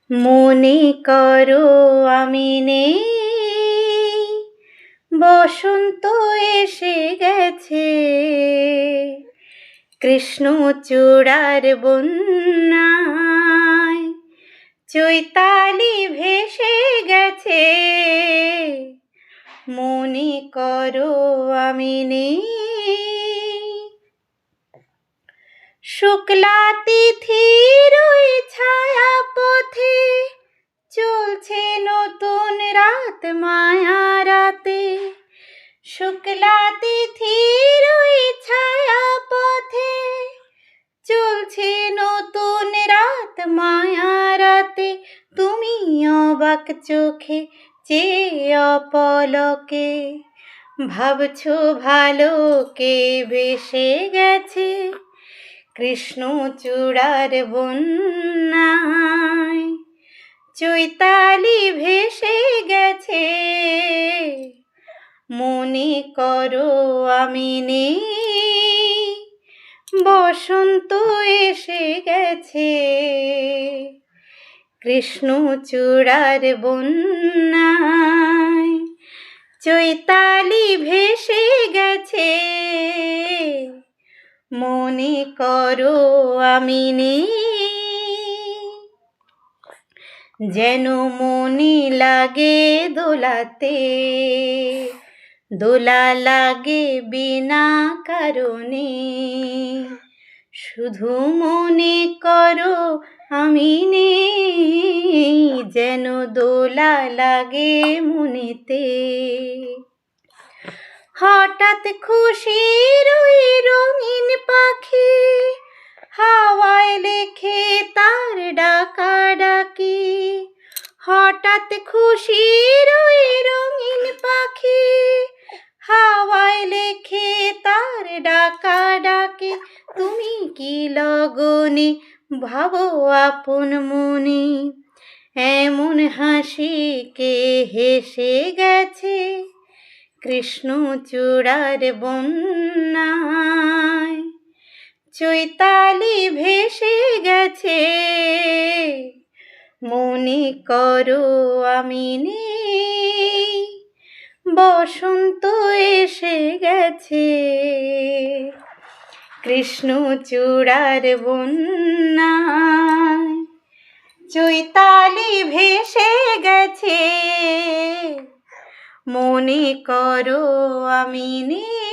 মনে করো আমি নেই, বসন্ত এসে গেছে, কৃষ্ণচূড়ার বন্যায় চৈতালি ভেসে গেছে। মনে করো আমি নেই। শুক্লা তিথির ওই ছায়া পথে চলছে নতুন রাত মায়া রাতে। শুক্লা তিথির ওই ছায়া পথে চলছে নতুন রাত মায়া রাতে। তুমি অবাক চোখে চেয়ে অপলকে ভাবছো ভালো কে ভেসে গেছে, কৃষ্ণচূড়ার বন্যায় চৈতালি ভেসে গেছে। মনে করো আমি নেই, বসন্ত এসে গেছে, কৃষ্ণচূড়ার বন্যায় চৈতালি ভেসে গেছে। মনে করো আমি নেই। যেন মনে লাগে দোলাতে, দোলা লাগে বিনা কারণে। শুধু মনে করো আমি নেই, যেন দোলা লাগে মনেতে। হঠাৎ খুশির ওই রঙিন পাখি হাওয়ায় লেখে তার ডাকাডাকি। হঠাৎ খুশির ওই রঙিন পাখি হাওয়ায় লেখে তার ডাকাডাকি। তুমি কি লগনে ভাবো আপন মনে, এমন হাসি কে হেসে গেছে, কৃষ্ণচূড়ার বন্যায় চৈতালি ভেসে গেছে। মনে করো আমি নেই, বসন্ত এসে গেছে, কৃষ্ণচূড়ার বন্যায় চৈতালি ভেসে গেছে। মনে করো আমি নেই।